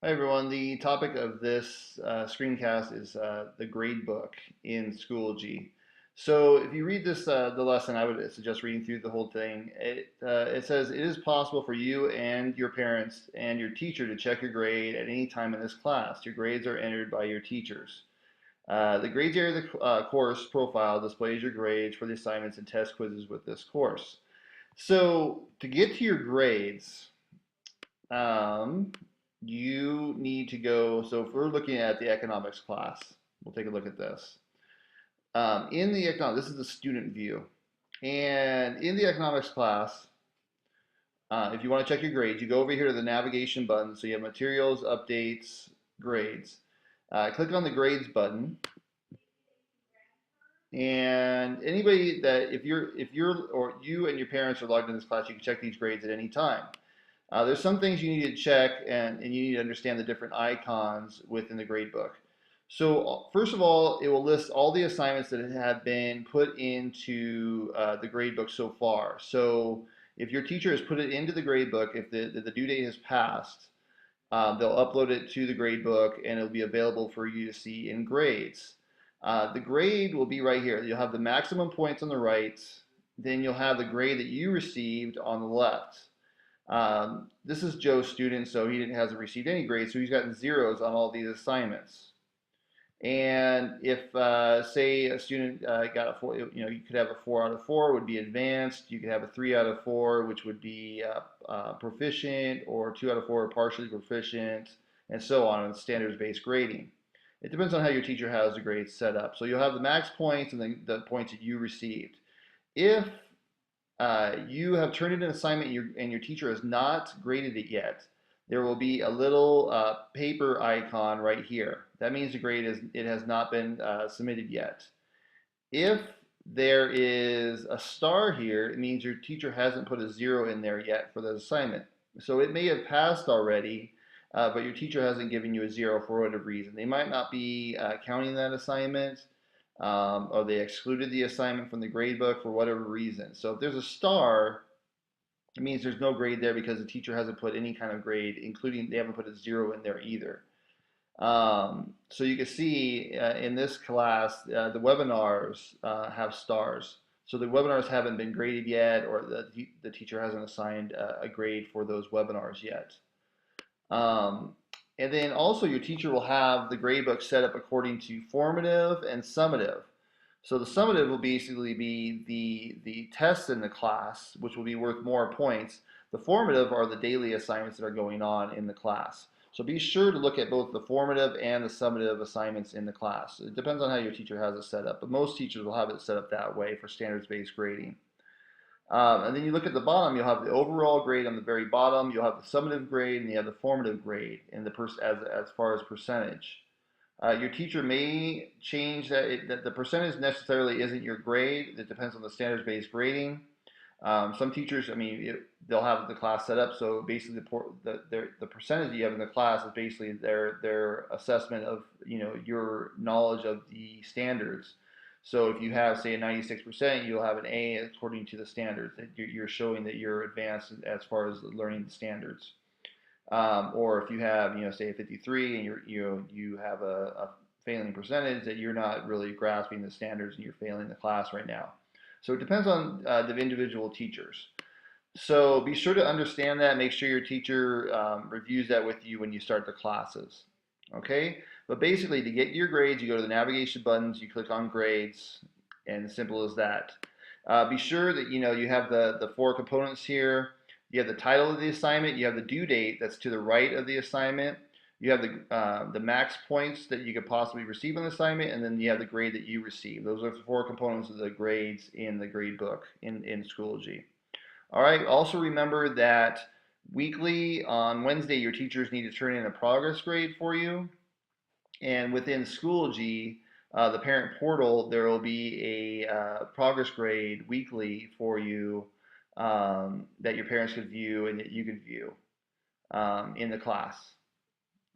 Hi everyone. The topic of this screencast is the gradebook in Schoology. So if you read this, the lesson, I would suggest reading through the whole thing. It says it is possible for you and your parents and your teacher to check your grade at any time in this class. Your grades are entered by your teachers. The grades area of the course profile displays your grades for the assignments and test quizzes with this course. So to get to your grades, um, you need to go. So if we're looking at the economics class, we'll take a look at this. In the economics, this is the student view. And in the economics class, if you want to check your grades, you go over here to the navigation button. So you have materials, updates, grades. Click on the grades button. And anybody that if you're or you and your parents are logged in this class, you can check these grades at any time. There's some things you need to check and you need to understand the different icons within the gradebook. So first of all, it will list all the assignments that have been put into the gradebook so far. So if your teacher has put it into the gradebook, if the due date has passed, they'll upload it to the gradebook and it'll be available for you to see in grades. The grade will be right here. You'll have the maximum points on the right, then you'll have the grade that you received on the left. This is Joe's student, so he hasn't received any grades, so he's gotten zeros on all these assignments. And if, say, a student got a 4, you could have a 4 out of 4 would be advanced. You could have a 3 out of 4, which would be proficient, or 2 out of 4 partially proficient, and so on in standards-based grading. It depends on how your teacher has the grades set up. So you'll have the max points and the points that you received. If you have turned in an assignment and your teacher has not graded it yet, there will be a little paper icon right here. That means the grade has not been submitted yet. If there is a star here, it means your teacher hasn't put a 0 in there yet for the assignment. So it may have passed already, but your teacher hasn't given you a 0 for whatever reason. They might not be counting that assignment, or they excluded the assignment from the gradebook for whatever reason. So if there's a star, it means there's no grade there because the teacher hasn't put any kind of grade, including they haven't put a 0 in there either. So you can see in this class, the webinars have stars. So the webinars haven't been graded yet, or the teacher hasn't assigned a grade for those webinars yet. And then also your teacher will have the gradebook set up according to formative and summative. So the summative will basically be the tests in the class, which will be worth more points. The formative are the daily assignments that are going on in the class. So be sure to look at both the formative and the summative assignments in the class. It depends on how your teacher has it set up, but most teachers will have it set up that way for standards-based grading. And then you look at the bottom, you'll have the overall grade on the very bottom, you'll have the summative grade, and you have the formative grade in the as far as percentage. Your teacher may change that the percentage necessarily isn't your grade. It depends on the standards-based grading. Some teachers, they'll have the class set up so basically the percentage that you have in the class is basically their assessment of your knowledge of the standards. So if you have, say, a 96%, you'll have an A according to the standards. That you're showing that you're advanced as far as learning the standards. Or if you have, say, a 53 and you have a failing percentage, that you're not really grasping the standards and you're failing the class right now. So it depends on the individual teachers. So be sure to understand that. Make sure your teacher reviews that with you when you start the classes. Okay? But basically, to get your grades, you go to the navigation buttons, you click on grades, and simple as that. Be sure that you have the 4 components here. You have the title of the assignment, you have the due date that's to the right of the assignment, you have the max points that you could possibly receive on the assignment, and then you have the grade that you receive. Those are the 4 components of the grades in the gradebook in Schoology. All right, also remember that weekly on Wednesday, your teachers need to turn in a progress grade for you. And within Schoology, the parent portal, there will be a progress grade weekly for you that your parents could view and that you could view in the class.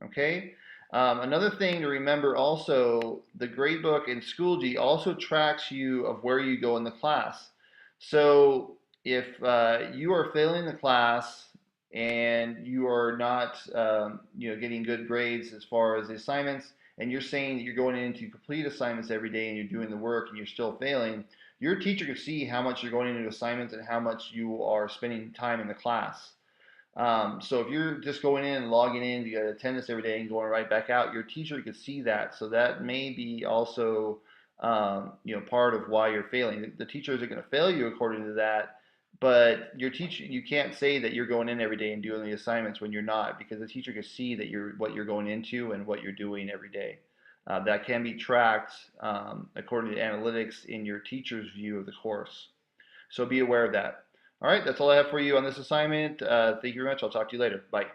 Okay? Another thing to remember also, the gradebook in Schoology also tracks you of where you go in the class. So if you are failing the class and you are not getting good grades as far as the assignments, and you're saying that you're going in to complete assignments every day and you're doing the work and you're still failing, your teacher can see how much you're going into assignments and how much you are spending time in the class. So if you're just going in and logging in, you got attendance every day and going right back out, your teacher could see that. So that may be also part of why you're failing. The teacher isn't going to fail you according to that, but your teacher, you can't say that you're going in every day and doing the assignments when you're not, because the teacher can see that you're what you're going into and what you're doing every day. That can be tracked according to analytics in your teacher's view of the course. So be aware of that. All right, that's all I have for you on this assignment. Thank you very much. I'll talk to you later. Bye.